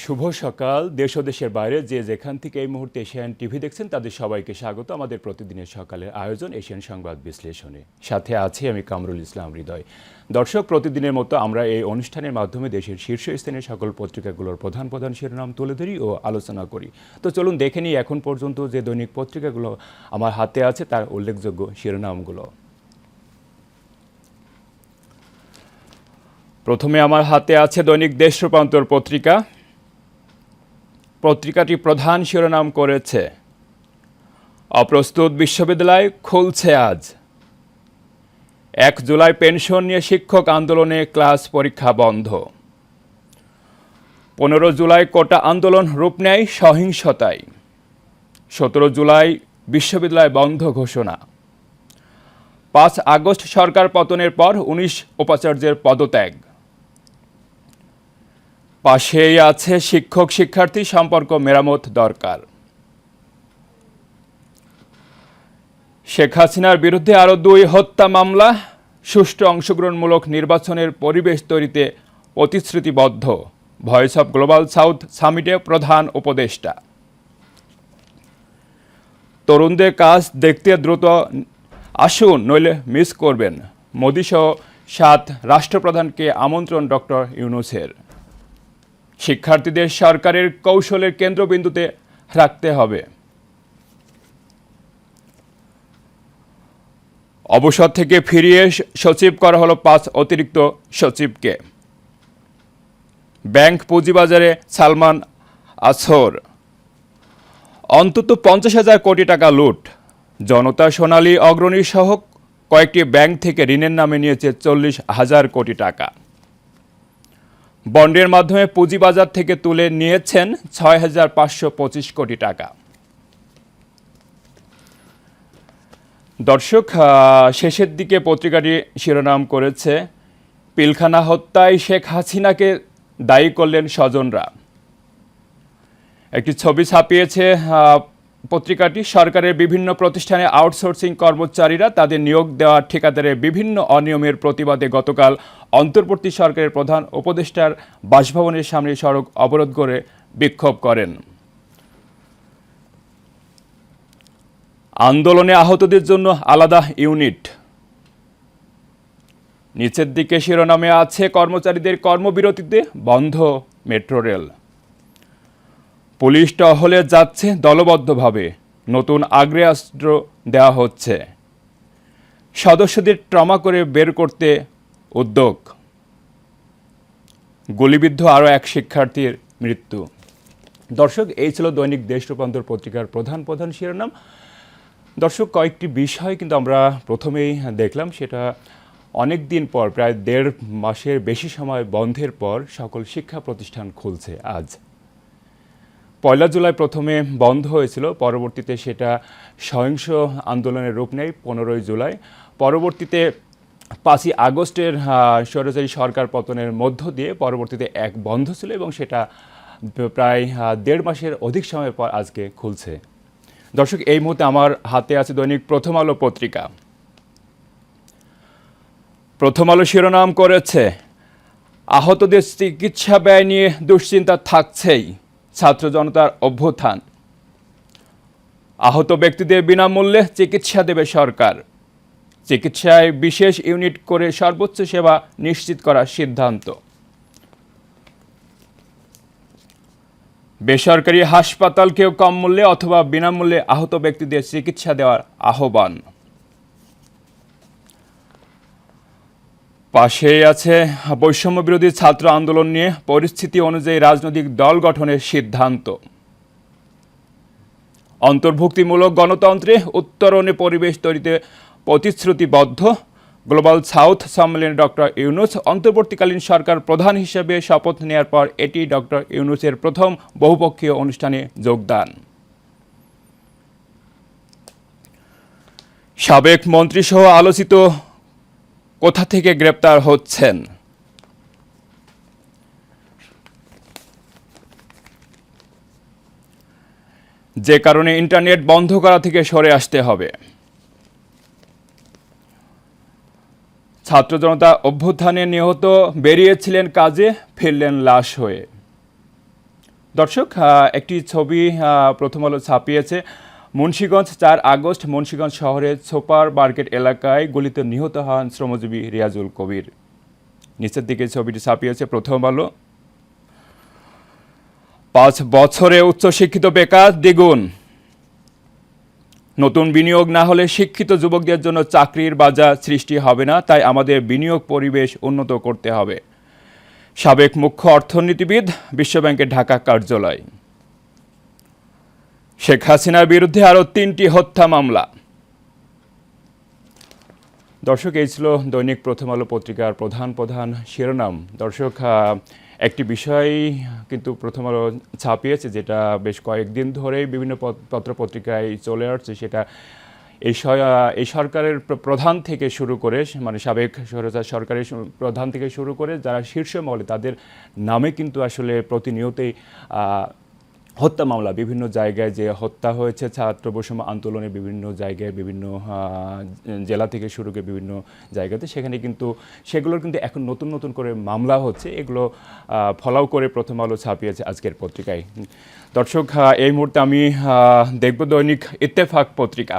শুভ সকাল। দেশ ও দেশের বাইরে যে যেখান থেকে এই মুহূর্তে এশিয়ান টিভি দেখছেন তাদের সবাইকে স্বাগত আমাদের প্রতিদিনের সকালের আয়োজন এশিয়ান সংবাদ বিশ্লেষণে। সাথে আছি আমি কামরুল ইসলাম হৃদয়। দর্শক, প্রতিদিনের মতো আমরা এই অনুষ্ঠানের মাধ্যমে দেশের শীর্ষস্থানীয় সকল পত্রিকাগুলোর প্রধান প্রধান শিরোনাম তুলে ধরি ও আলোচনা করি। তো চলুন দেখে নিই এখন পর্যন্ত যে দৈনিক পত্রিকাগুলো আমার হাতে আছে তার উল্লেখযোগ্য শিরোনামগুলো। প্রথমে আমার হাতে আছে দৈনিক দেশ রূপান্তর পত্রিকা। পত্রিকাটি প্রধান শিরোনাম করেছে অপ্রস্তুত বিশ্ববিদ্যালয় খুলছে আজ। 1 জুলাই পেনশন নিয়ে শিক্ষক আন্দোলনে ক্লাস পরীক্ষা বন্ধ। 15 জুলাই কোটা আন্দোলন রূপ নেয় সহিংসতায়। 17 জুলাই বিশ্ববিদ্যালয় বন্ধ ঘোষণা। 5 আগস্ট সরকার পতনের পর 19 উপাচার্যের পদত্যাগ। পাশেই আছে শিক্ষক শিক্ষার্থী সম্পর্ক মেরামত দরকার। শেখ হাসিনার বিরুদ্ধে আরও 2 হত্যা মামলা। সুষ্ঠু অংশগ্রহণমূলক নির্বাচনের পরিবেশ তৈরিতে প্রতিশ্রুতিবদ্ধ ভয়েস অব গ্লোবাল সাউথ সামিটে প্রধান উপদেষ্টা। তরুণদের কাজ দেখতে দ্রুত আসুন, নইলে মিস করবেন। মোদিসহ 7 রাষ্ট্রপ্রধানকে আমন্ত্রণ ডক্টর ইউনূসের। শিক্ষার্থীদের সরকারের কৌশলের কেন্দ্রবিন্দুতে রাখতে হবে। অবসর থেকে ফিরিয়ে সচিব করা হলো 5 অতিরিক্ত সচিবকে। ব্যাংক পুঁজিবাজারে সালমান আসর। অন্তত 50,000 কোটি টাকা লুট। জনতা সোনালী অগ্রণী সহ কয়েকটি ব্যাংক থেকে ঋণের নামে নিয়েছে 40,000 কোটি টাকা। বন্ডের মাধ্যমে পুঁজিবাজার থেকে তুলে নিয়েছেন 6,525 কোটি টাকা। দর্শক, শেষের দিকে পত্রিকাটি শিরোনাম করেছে পিলখানা হত্যায় শেখ হাসিনাকে দায়ী করলেন স্বজনরা। একটি ছবি ছাপিয়েছে পত্রিকাটি। সরকারের বিভিন্ন প্রতিষ্ঠানে আউটসোর্সিং কর্মচারীরা তাদের নিয়োগ দেওয়া ঠিকাদারের বিভিন্ন অনিয়মের প্রতিবাদে গতকাল অন্তর্বর্তী সরকারের প্রধান উপদেষ্টার বাসভবনের সামনে সড়ক অবরোধ করে বিক্ষোভ করেন। আন্দোলনে আহতদের জন্য আলাদা ইউনিট। নিচের দিকে শিরোনামে আছে কর্মচারীদের কর্মবিরতিতে বন্ধ মেট্রো রেল। পুলিশ টহলে যাচ্ছে দলবদ্ধভাবে, নতুন আগ্নেয়াস্ত্র দেওয়া হচ্ছে। সদস্যদের ট্রমা করে বের করতে উদ্যোগ। গুলিবিদ্ধ আরও 1 শিক্ষার্থীর মৃত্যু। দর্শক, এই ছিল দৈনিক দেশ রূপান্তর পত্রিকার প্রধান প্রধান শিরোনাম। দর্শক, কয়েকটি বিষয় কিন্তু আমরা প্রথমেই দেখলাম। সেটা অনেক দিন পর, প্রায় 1.5 মাসের বেশি সময় বন্ধের পর সকল শিক্ষা প্রতিষ্ঠান খুলছে আজ। 1 জুলাই প্রথমে বন্ধ হয়েছিল, পরবর্তীতে সেটা সহিংস আন্দোলনের রূপ নেয় 15 জুলাই। পরবর্তীতে 5 আগস্টের স্বৈরাচারী সরকার পতনের মধ্য দিয়ে পরবর্তীতে এক বন্ধ ছিল এবং সেটা প্রায় 1.5 মাসের অধিক সময় পর আজকে খুলছে। দর্শক, এই মুহূর্তে আমার হাতে আছে দৈনিক প্রথম আলো পত্রিকা। প্রথম আলো শিরোনাম করেছে আহতদের চিকিৎসা ব্যয় নিয়ে দুশ্চিন্তা থাকছেই, ছাত্র জনতার অভ্যুত্থান। আহত ব্যক্তিদের বিনামূল্যে চিকিৎসা দেবে সরকার। চিকিৎসায় বিশেষ ইউনিট করে সর্বোচ্চ সেবা নিশ্চিত করার সিদ্ধান্ত। বেসরকারি হাসপাতালকেও কম মূল্যে অথবা বিনামূল্যে আহত ব্যক্তিদের চিকিৎসা দেওয়ার আহ্বান। পাশেই আছে বৈষম্য বিরোধী ছাত্র আন্দোলন নিয়ে পরিস্থিতি অনুযায়ী রাজনৈতিক দল গঠনের সিদ্ধান্ত। অন্তর্ভুক্তিমূলক গণতন্ত্রে উত্তরণে পরিবেশ তৈরিতে প্রতিশ্রুতিবদ্ধ গ্লোবাল সাউথ সম্মেলনে ডক্টর ইউনূস। অন্তর্বর্তীকালীন সরকার প্রধান হিসেবে শপথ নেওয়ার পর এটি ডক্টর ইউনূসের প্রথম বহুপক্ষীয় অনুষ্ঠানে যোগদান। সাবেক মন্ত্রীসহ আলোচিত কোথা থেকে গ্রেপ্তার হচ্ছেন। যে কারণে ইন্টারনেট বন্ধ করা থেকে সরে আসতে হবে। ছাত্র জনতা অভ্যুত্থানে নিহত বেরিয়েছিলেন কাজে, ফিরলেন লাশ হয়ে। দর্শক, একটি ছবি প্রথম আলো ছাপিয়েছে। মুন্সিগঞ্জ ৪ আগস্ট মুন্সিগঞ্জ শহরের সুপার মার্কেট এলাকায় গুলিতে নিহত হন শ্রমজীবী রিয়াজুল কবির। নিচের দিকে ছবিটি ছাপিয়েছে প্রথম আলো। ৫ বছরে উচ্চশিক্ষিত বেকার দ্বিগুণ। নতুন বিনিয়োগ না হলে শিক্ষিত যুবকদের জন্য চাকরির বাজার সৃষ্টি হবে না, তাই আমাদের বিনিয়োগ পরিবেশ উন্নত করতে হবে। সাবেক মুখ্য অর্থনীতিবিদ, বিশ্বব্যাংকের ঢাকা কার্যালয়। শেখ হাসিনার বিরুদ্ধে আরও ৩টি হত্যা মামলা। দর্শক, এই ছিল দৈনিক প্রথম আলো পত্রিকার প্রধান শিরোনাম। দর্শক, একটি বিষয় কিন্তু প্রথম আলো ছাপিয়েছে, যেটা বেশ কয়েকদিন ধরেই বিভিন্ন পত্রপত্রিকায় চলে আসছে। সেটা এই সরকারের প্রধান থেকে শুরু করে, মানে সাবেক সরকারের প্রধান থেকে শুরু করে যারা শীর্ষ মহলে, তাদের নামে কিন্তু আসলে প্রতিনিয়তই হত্যা মামলা, বিভিন্ন জায়গায় যে হত্যা হয়েছে ছাত্র বৈষম্য আন্দোলনে, বিভিন্ন জায়গায়, বিভিন্ন জেলা থেকে শুরু করে বিভিন্ন জায়গাতে, সেখানে কিন্তু সেগুলোর কিন্তু এখন নতুন করে মামলা হচ্ছে। এগুলো ফলাও করে প্রথম আলো ছাপিয়েছে আজকের পত্রিকায়। দর্শক, এই মুহূর্তে আমি দেখব দৈনিক ইত্তেফাক পত্রিকা।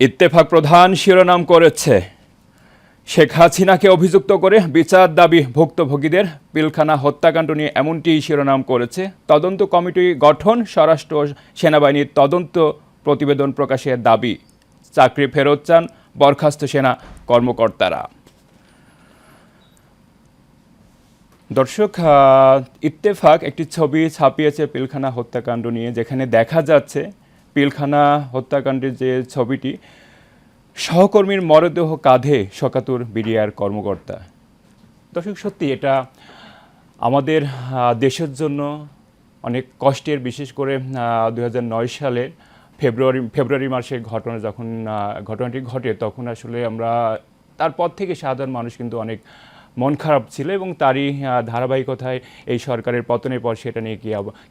ইত্তেফাক প্রধান শিরোনাম করেছে, শেখ হাসিনাকে অভিযুক্ত করে বিচার দাবি ভুক্তভোগীদের, পিলখানা হত্যাকাণ্ড নিয়ে এমনটি শিরোনাম করেছে। তদন্ত কমিটি গঠন, স্বরাষ্ট্র সেনাবাহিনীর তদন্ত প্রতিবেদন প্রকাশের দাবি, চাকরি ফেরত চান বরখাস্ত সেনা কর্মকর্তারা। দর্শক, ইত্তেফাক একটি ছবি ছাপিয়েছে পিলখানা হত্যাকাণ্ড নিয়ে, যেখানে দেখা যাচ্ছে পিলখানা হত্যাকাণ্ডের যে ছবিটি, সহকর্মীর মরদেহ কাঁধে শকাতুর বিডিআর কর্মকর্তা। দর্শক, সত্যি এটা আমাদের দেশের জন্য অনেক কষ্টের, বিশেষ করে 2009 সালে ফেব্রুয়ারি মাসে ঘটনাটি ঘটে, তখন আসলে আমরা তারপর থেকে সাধারণ মানুষ কিন্তু অনেক মন খারাপ ছিল, এবং তারই ধারাবাহিকতায় এই সরকারের পতনের পর সেটা নিয়ে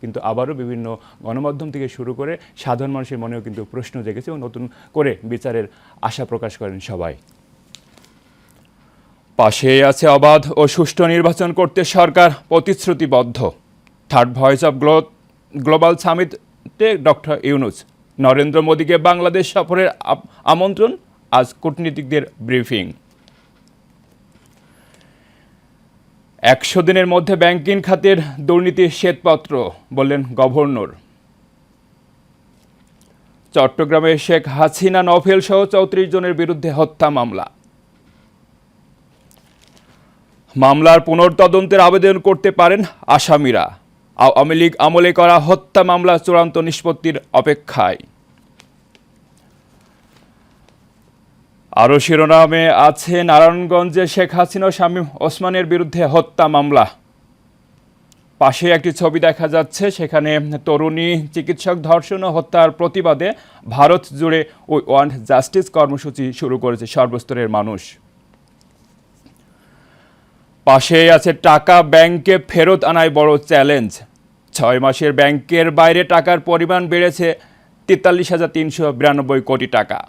কিন্তু আবারও বিভিন্ন গণমাধ্যম থেকে শুরু করে সাধারণ মানুষের মনেও কিন্তু প্রশ্ন জেগেছে, এবং নতুন করে বিচারের আশা প্রকাশ করেন সবাই। পাশেই আছে অবাধ ও সুষ্ঠু নির্বাচন করতে সরকার প্রতিশ্রুতিবদ্ধ। থার্ড ভয়েস অব গ্লোবাল সামিটে ডক্টর ইউনূস। নরেন্দ্র মোদীকে বাংলাদেশ সফরের আমন্ত্রণ, আজ কূটনীতিকদের ব্রিফিং। 100 দিনের মধ্যে ব্যাংকিং খাতের দুর্নীতির শ্বেতপত্র, বললেন গভর্নর। চট্টগ্রামে শেখ হাসিনা, নভেল সহ 34 জনের বিরুদ্ধে হত্যা মামলা। মামলার পুনর্তদন্তের আবেদন করতে পারেন আসামিরা। আওয়ামী লীগ আমলে করা হত্যা মামলা চূড়ান্ত নিষ্পত্তির অপেক্ষায়। আরও শিরোনামে আছে, নারায়ণগঞ্জে শেখ হাসিনা ও শামীম ওসমানের বিরুদ্ধে হত্যা মামলা। পাশে একটি ছবি দেখা যাচ্ছে, সেখানে তরুণী চিকিৎসক ধর্ষণ ও হত্যার প্রতিবাদে ভারত জুড়ে উই ওয়ান্ট জাস্টিস কর্মসূচি শুরু করেছে সর্বস্তরের মানুষ। পাশে আছে, টাকা ব্যাংকে ফেরত আনায় বড় চ্যালেঞ্জ। 6 মাসের ব্যাংকের বাইরে টাকার পরিমাণ বেড়েছে 43,392 কোটি টাকা।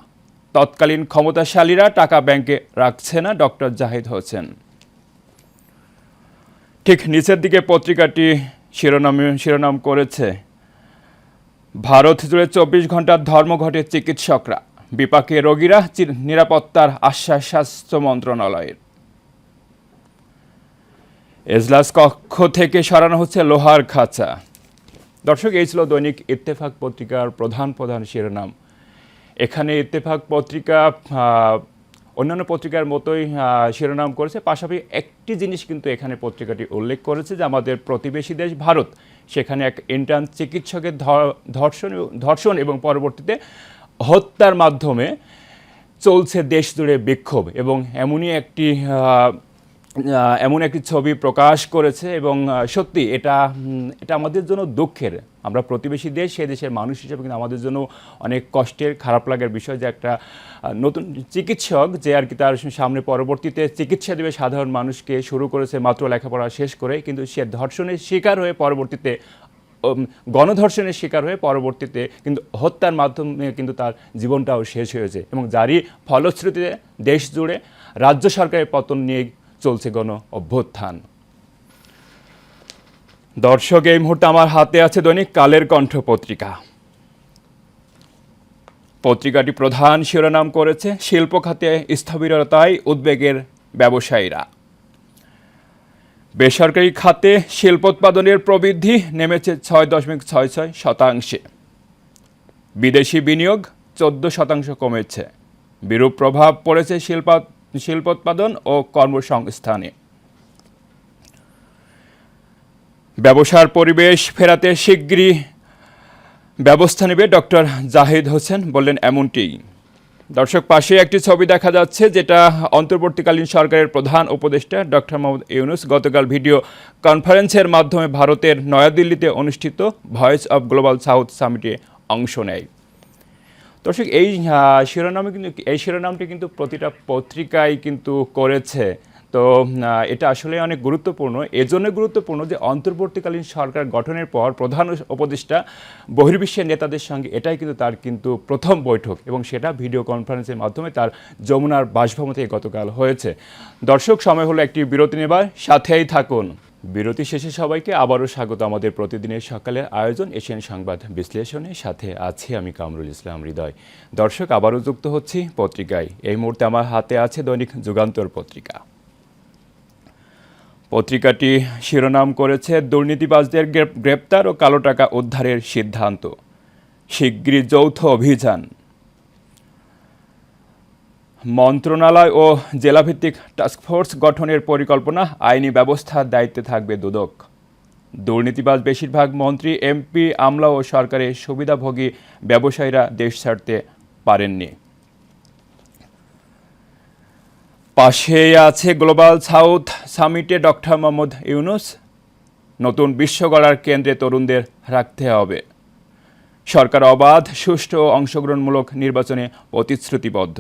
তৎকালীন ক্ষমতাশালীরা টাকা ব্যাংকে রাখছে না, ডক্টর জাহিদ হোসেন। ঠিক নিচের দিকে পত্রিকাটি শিরোনাম করেছে, ভারত জুড়ে 24 ঘন্টার ধর্মঘটে চিকিৎসকরা, বিপাকে রোগীরা, নিরাপত্তার আশ্বাস স্বাস্থ্য মন্ত্রণালয়ের। এজলাস কক্ষ থেকে সরানো হচ্ছে লোহার খাঁচা। দর্শক, এই ছিল দৈনিক ইত্তেফাক পত্রিকার প্রধান শিরোনাম। এখানে ইত্তেফাক পত্রিকা অন্যান্য পত্রিকার মতোই শিরোনাম করেছে, পাশাপাশি একটি জিনিস কিন্তু এখানে পত্রিকাটি উল্লেখ করেছে, যে আমাদের প্রতিবেশী দেশ ভারত, সেখানে এক ইন্টার্ন চিকিৎসকের ধর্ষণ এবং পরবর্তীতে হত্যার মাধ্যমে চলছে দেশ জুড়ে বিক্ষোভ, এবং এমন একটি ছবি প্রকাশ করেছে। এবং সত্যি এটা আমাদের জন্য দুঃখের। আমরা প্রতিবেশী দেশ, সেই দেশের মানুষ হিসেবে কিন্তু আমাদের জন্য অনেক কষ্টের, খারাপ লাগার বিষয় যে একটা নতুন চিকিৎসক, যে আর কি তার সামনে পরবর্তীতে চিকিৎসা দেবে সাধারণ মানুষকে, শুরু করেছে মাত্র লেখাপড়া শেষ করে, কিন্তু সে ধর্ষণের শিকার হয়ে পরবর্তীতে গণধর্ষণের শিকার হয়ে পরবর্তীতে কিন্তু হত্যার মাধ্যমে কিন্তু তার জীবনটাও শেষ হয়েছে, এবং যারই ফলশ্রুতিতে দেশ জুড়ে রাজ্য সরকারের পতন নিয়ে চলছে গণ অভ্যুত্থান। দর্শক, এই মুহূর্তে আমার হাতে আছে দৈনিক কালের কণ্ঠ পত্রিকা। পত্রিকাটি প্রধান শিরোনাম করেছে শিল্প খাতে স্থবিরতায় উদ্বেগের ব্যবসায়ীরা। বেসরকারি খাতে শিল্পোৎপাদনের প্রবৃদ্ধি নেমেছে 6.66%। বিদেশি বিনিয়োগ 14% কমেছে। বিরূপ প্রভাব পড়েছে শিল্পোৎপাদন ও কর্মসংস্থানে। ব্যবসার পরিবেশ ফেরাতে শিগগিরই ব্যবস্থা নেবে ডক্টর জাহিদ হোসেন বললেন এমনটি। দর্শক, পাশে একটি ছবি দেখা যাচ্ছে যেটা অন্তর্বর্তীকালীন সরকারের প্রধান উপদেষ্টা ডক্টর মোহাম্মদ ইউনূস গতকাল ভিডিও কনফারেন্সের মাধ্যমে ভারতের নয়াদিল্লিতে অনুষ্ঠিত ভয়েস অব গ্লোবাল সাউথ সামিটে অংশ নেয়। দর্শক, এই শিরোনামটি কিন্তু প্রতিটা পত্রিকায় কিন্তু করেছে। তো এটা আসলে অনেক গুরুত্বপূর্ণ। এজন্য গুরুত্বপূর্ণ যে অন্তর্বর্তীকালীন সরকার গঠনের পর প্রধান উপদেষ্টা বহির্বিশ্বের নেতাদের সঙ্গে এটাই কিন্তু তার কিন্তু প্রথম বৈঠক, এবং সেটা ভিডিও কনফারেন্সের মাধ্যমে তার যমুনার বাসভবন থেকে গতকাল হয়েছে। দর্শক, সময় হলো একটি বিরতি নেবার, সাথেই থাকুন। বিরতি শেষে সবাইকে আবারও স্বাগত আমাদের প্রতিদিনের সকালের আয়োজন এশিয়ান সংবাদ বিশ্লেষণে। সাথে আছি আমি কামরুল ইসলাম হৃদয়। দর্শক, আবারও যুক্ত হচ্ছি পত্রিকায়। এই মুহূর্তে আমার হাতে আছে দৈনিক যুগান্তর পত্রিকা। পত্রিকাটি শিরোনাম করেছে দুর্নীতিবাজদের গ্রেপ্তার ও কালো টাকা উদ্ধারের সিদ্ধান্ত, শিগগিরই যৌথ অভিযান। মন্ত্রণালয় ও জেলাভিত্তিক টাস্কফোর্স গঠনের পরিকল্পনা, আইনি ব্যবস্থার দায়িত্বে থাকবে দুদক। দুর্নীতিবাজ বেশিরভাগ মন্ত্রী, এমপি, আমলা ও সরকারের সুবিধাভোগী ব্যবসায়ীরা দেশ ছাড়তে পারেননি। পাশেই আছে গ্লোবাল সাউথ সামিটে ডক্টর মোহাম্মদ ইউনূস, নতুন বিশ্ব গড়ার কেন্দ্রে তরুণদের রাখতে হবে। সরকার অবাধ, সুষ্ঠু ও অংশগ্রহণমূলক নির্বাচনে প্রতিশ্রুতিবদ্ধ।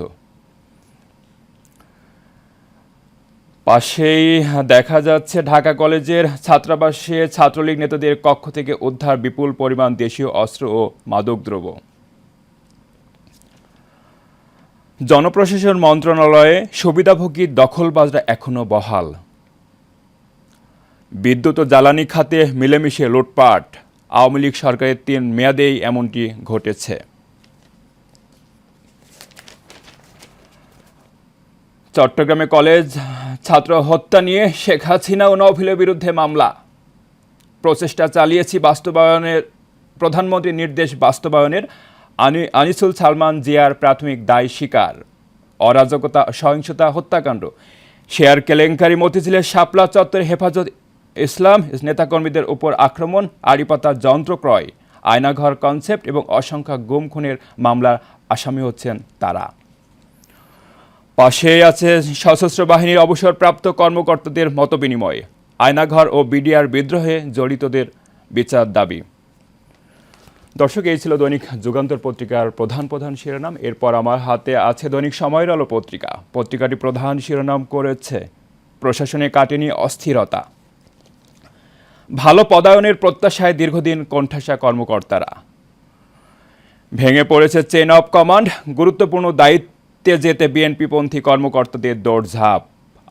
পাশেই দেখা যাচ্ছে ঢাকা কলেজের ছাত্রাবাসে ছাত্রলীগ নেতাদের কক্ষ থেকে উদ্ধার বিপুল পরিমাণ দেশীয় অস্ত্র ও মাদকদ্রব্য। জনপ্রশাসন মন্ত্রণালয়ে সুবিধাভোগী দখলবাজরা এখনো বহাল। বিদ্যুৎ ও জ্বালানি খাতে মিলেমিশে লুটপাট, আওয়ামী লীগ সরকারের 3 মেয়াদেই এমনটি ঘটেছে। চট্টগ্রামে কলেজ ছাত্র হত্যা নিয়ে শেখ হাসিনা ও নওফিলের বিরুদ্ধে মামলা, প্রচেষ্টা চালিয়েছি বাস্তবায়নের, প্রধানমন্ত্রীর নির্দেশ বাস্তবায়নের। আনিসুল সালমান জিয়ার প্রাথমিক দায় স্বীকার। অরাজকতা, সহিংসতা, হত্যাকাণ্ড, শেয়ার কেলেঙ্কারি, মতিঝিলের শাপলা চত্বরে হেফাজত ইসলাম নেতাকর্মীদের উপর আক্রমণ, আড়িপাতা যন্ত্র ক্রয়, আয়নাঘর কনসেপ্ট এবং অসংখ্য গুম খুনের মামলার আসামি হচ্ছেন তারা। পাশেই আছে সশস্ত্র বাহিনীর অবসরপ্রাপ্ত কর্মকর্তাদের মতবিনিময়, আয়নাঘর ও বিডিআর বিদ্রোহে জড়িতদের বিচার দাবি। দর্শক, এই ছিল দৈনিক যুগান্তর পত্রিকার প্রধান শিরোনাম। এরপর আমার হাতে আছে দৈনিক সময়ের আলো পত্রিকা। পত্রিকাটি প্রধান শিরোনাম করেছে প্রশাসনে কাটেনি অস্থিরতা, ভালো পদায়নের প্রত্যাশায় দীর্ঘদিন কোণঠাসা কর্মকর্তারা। ভেঙে পড়েছে চেইন অব কমান্ড, গুরুত্বপূর্ণ দায়িত্বে যেতে বিএনপিপন্থী কর্মকর্তাদের দৌড়ঝাঁপ।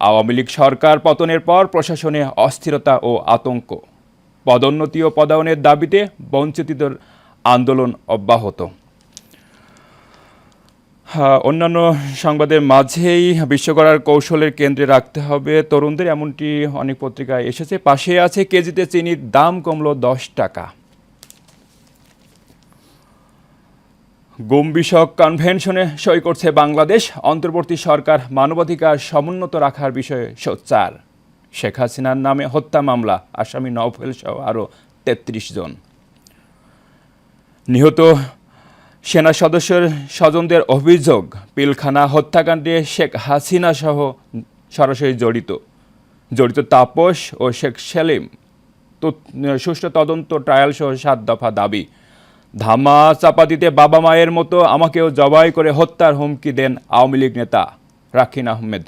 আওয়ামী লীগ সরকার পতনের পর প্রশাসনে অস্থিরতা ও আতঙ্ক, পদোন্নতি ও পদায়নের দাবিতে বঞ্চিতদের আন্দোলন অব্যাহত। অন্যান্য সংবাদের মাঝেই বিশ্বগড়ার কৌশলের কেন্দ্রে রাখতে হবে তরুণদের, এমনটি অনেক পত্রিকায় এসেছে। পাশে আছে কেজিতে চিনির দাম কমলো 10 টাকা। গুম বিষয়ক কনভেনশনে সই করছে বাংলাদেশ, অন্তর্বর্তী সরকার মানবাধিকার সমুন্নত রাখার বিষয়ে সোচ্চার। শেখ হাসিনার নামে হত্যা মামলা, আসামি নওফেল সহ আরও 33 জন। নিহত সেনা সদস্যের স্বজনদের অভিযোগ, পিলখানা হত্যাকাণ্ডে শেখ হাসিনা সহ সরাসরি জড়িত তাপস ও শেখ সেলিম। সুষ্ঠু তদন্ত, ট্রায়াল সহ 7 দফা দাবি। ধামা চাপা দিতে বাবা মায়ের মতো আমাকেও জবাই করে হত্যার হুমকি দেন আওয়ামী লীগ নেতা রাকিন আহমেদ।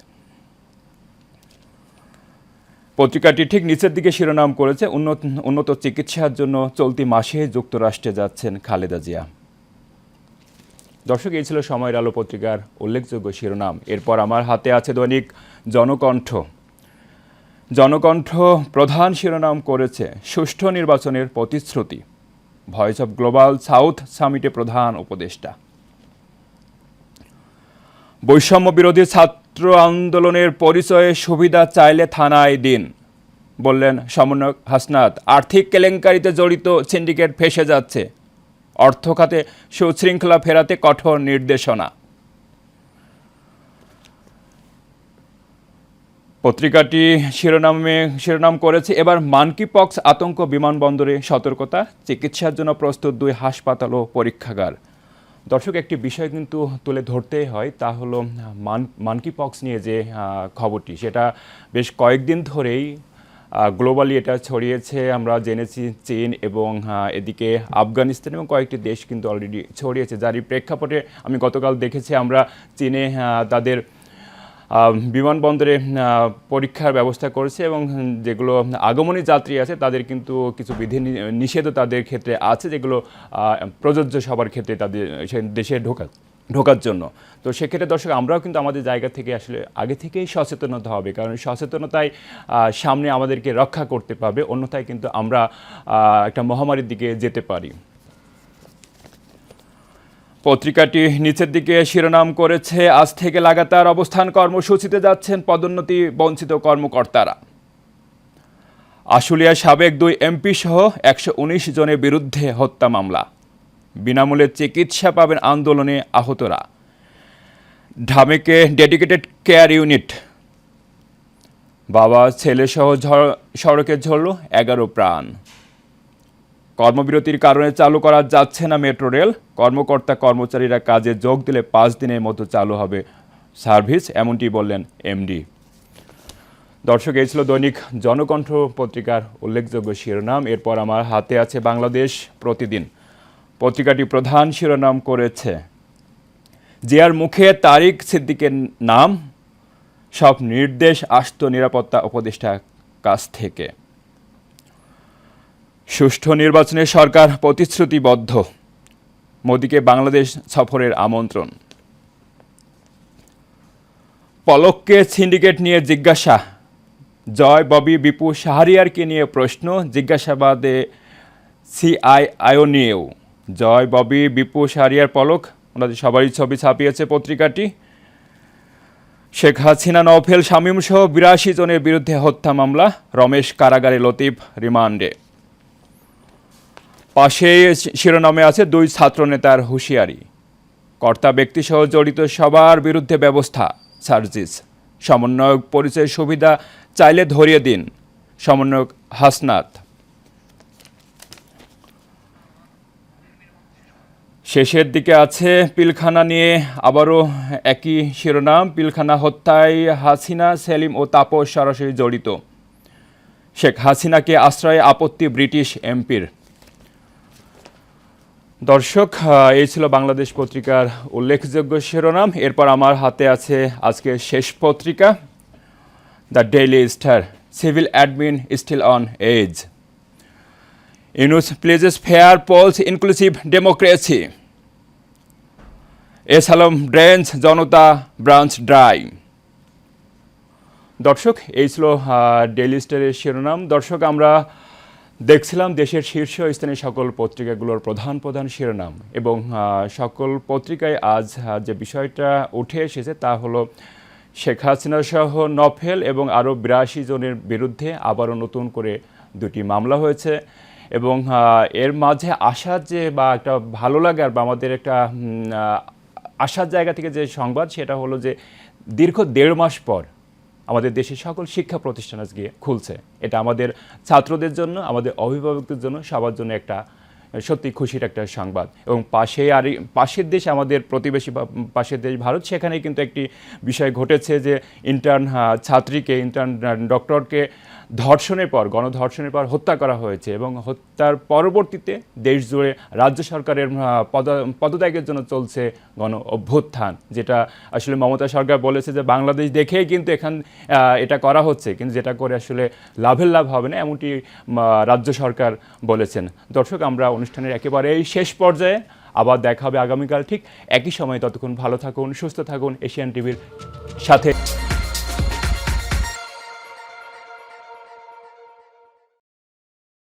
পত্রিকাটি ঠিক নিচের দিকে শিরোনাম করেছে উন্নত চিকিৎসার জন্য চলতি মাসে যুক্তরাষ্ট্রে যাচ্ছেন খালেদা জিয়া। দর্শক, এই ছিল সময়ের আলো পত্রিকার উল্লেখযোগ্য শিরোনাম। এরপর আমার হাতে আছে দৈনিক জনকণ্ঠ। জনকণ্ঠ প্রধান শিরোনাম করেছে সুষ্ঠু নির্বাচনের প্রতিশ্রুতি, ভয়েস অব গ্লোবাল সাউথ সামিটে প্রধান উপদেষ্টা। বৈষম্য বিরোধী ছাত্র আন্দোলনের পরিচয়ে সুবিধা চাইলে থানায় দিন, বললেন সমন্বয়ক হাসনাত। আর্থিক কেলেঙ্কারিতে জড়িত সিন্ডিকেট ফেঁসে যাচ্ছে, অর্থ খাতে সুশৃঙ্খলা ফেরাতে কঠোর নির্দেশনা। পত্রিকাটি শিরোনাম করেছে এবার মানকিপক্স আতঙ্ক, বিমানবন্দরে সতর্কতা, চিকিৎসার জন্য প্রস্তুত 2 হাসপাতাল ও পরীক্ষাগার। দর্শক, একটি বিষয় কিন্তু তুলে ধরতেই হয়, তা হলো মানকিপক্স নিয়ে যে খবরটি, সেটা বেশ কয়েকদিন ধরেই গ্লোবালি এটা ছড়িয়েছে। আমরা জেনেছি চীন এবং এদিকে আফগানিস্তান এবং কয়েকটি দেশ কিন্তু অলরেডি ছড়িয়েছে, যারই প্রেক্ষাপটে আমি গতকাল দেখেছি আমরা চীনে তাদের বিমানবন্দরে পরীক্ষার ব্যবস্থা করেছে এবং যেগুলো আগমনী যাত্রী আছে তাদের কিন্তু কিছু বিধি নিষেধও তাদের ক্ষেত্রে আছে, যেগুলো প্রযোজ্য সবার ক্ষেত্রে তাদের দেশে ঢোকার জন্য। তো সেক্ষেত্রে দর্শক, আমরাও কিন্তু আমাদের জায়গা থেকে আসলে আগে থেকেই সচেতন হতে হবে, কারণ সচেতনতাই সামনে আমাদেরকে রক্ষা করতে পারবে, অন্যথায় কিন্তু আমরা একটা মহামারীর দিকে যেতে পারি। পত্রিকাটি নিচের দিকে শিরোনাম করেছে আজ থেকে লাগাতার অবস্থান কর্মসূচিতে যাচ্ছেন পদোন্নতি বঞ্চিত কর্মকর্তারা। আশুলিয়ার সাবেক 2 এমপি সহ 119 জনের বিরুদ্ধে হত্যা মামলা, বিনামূল্যে চিকিৎসা পাবেন আন্দোলনে আহতরা। ঢামেকে ডেডিকেটেড কেয়ার ইউনিট, বাবা ছেলে সহ সড়কে ঝরল 11 প্রাণ। কর্মবিরতির কারণে চালু করা যাচ্ছে না মেট্রো রেল, কর্মকর্তা কর্মচারীরা কাজে যোগ দিলে 5 দিনের মতো চালু হবে সার্ভিস, এমনটি বললেন এমডি। দর্শক, এই ছিল দৈনিক জনকণ্ঠ পত্রিকার উল্লেখযোগ্য শিরোনাম। এরপর আমার হাতে আছে বাংলাদেশ প্রতিদিন। পত্রিকাটি প্রধান শিরোনাম করেছে জিয়ার মুখে তারিক সিদ্দিকের নাম, সব নির্দেশ আসতো নিরাপত্তা উপদেষ্টার কাছ থেকে। সুষ্ঠু নির্বাচনে সরকার প্রতিশ্রুতিবদ্ধ, মোদিকে বাংলাদেশ সফরের আমন্ত্রণ। পলককে সিন্ডিকেট নিয়ে জিজ্ঞাসা, জয়, ববি, বিপু, শাহরিয়ারকে নিয়ে প্রশ্ন, জিজ্ঞাসাবাদে সিআইআইও নিয়েও। জয়, ববি, বিপু, শাহরিয়ার, পলক, ওনাদের সবারই ছবি ছাপিয়েছে পত্রিকাটি। শেখ হাসিনা, নওফেল, শামীম সহ 82 জনের বিরুদ্ধে হত্যা মামলা, রমেশ কারাগারে, লতিফ রিমান্ডে। পাশে শিরোনামে আছে 2 ছাত্রনেতার হুঁশিয়ারি, কর্তা ব্যক্তিসহ জড়িত সবার বিরুদ্ধে ব্যবস্থা, সার্জিস। সমন্বয়ক পরিচয় সুবিধা চাইলে ধরিয়ে দিন, সমন্বয়ক হাসনাত। শেষের দিকে আছে পিলখানা নিয়ে আবারও একই শিরোনাম, পিলখানা হত্যায় হাসিনা, সেলিম ও তাপস সরাসরি জড়িত। শেখ হাসিনাকে আশ্রয়ে আপত্তি ব্রিটিশ এমপির। দর্শক, এই ছিল বাংলাদেশ পত্রিকার উল্লেখযোগ্য শিরোনাম। এরপর আমার হাতে আছে আজকের শেষ পত্রিকা, the Daily Star. Civil admin still on edge, Yunus pledges fair polls inclusive democracy, S Alam drains Janata branch dry. দর্শক, এই ছিল ডেইলি স্টারের শিরোনাম। দর্শক, আমরা দেখছিলাম দেশের শীর্ষস্থানীয় সকল পত্রিকাগুলোর প্রধান শিরোনাম, এবং সকল পত্রিকায় আজ যে বিষয়টা উঠে এসেছে তা হলো শেখ হাসিনা সহ নফেল এবং আরও 82 জনের বিরুদ্ধে আবারও নতুন করে 2টি মামলা হয়েছে। এবং এর মাঝে আসার যে বা একটা ভালো লাগার বা আমাদের একটা আসার জায়গা থেকে যে সংবাদ, সেটা হলো যে দীর্ঘ 1.5 মাস পর আমাদের দেশের সকল শিক্ষা প্রতিষ্ঠান আজকে খুলছে। এটা আমাদের ছাত্রদের জন্য, আমাদের অভিভাবকদের জন্য, সবার জন্য একটা সত্যি খুশির একটা সংবাদ। এবং পাশের দেশ, আমাদের প্রতিবেশী পাশের দেশ ভারত, সেখানে কিন্তু একটি বিষয় ঘটেছে যে ইন্টার্ন ছাত্রীকে, ইন্টার্ন ডক্টরকে গণধর্ষণের পর হত্যা করা হয়েছে, এবং হত্যার পরবর্তীতে দেশ জুড়ে রাজ্য সরকারের পদত্যাগের জন্য চলছে গণ অভ্যুত্থান, যেটা আসলে মমতা সরকার বলেছে যে বাংলাদেশ দেখেই কিন্তু এটা করা হচ্ছে, কিন্তু যেটা করে আসলে লাভ হবে না, এমনটি রাজ্য সরকার বলেছেন। দর্শক, আমরা অনুষ্ঠানের একেবারে এই শেষ পর্যায়ে, আবার দেখা হবে আগামীকাল ঠিক একই সময়। ততক্ষণ ভালো থাকুন, সুস্থ থাকুন এশিয়ান টিভির সাথে।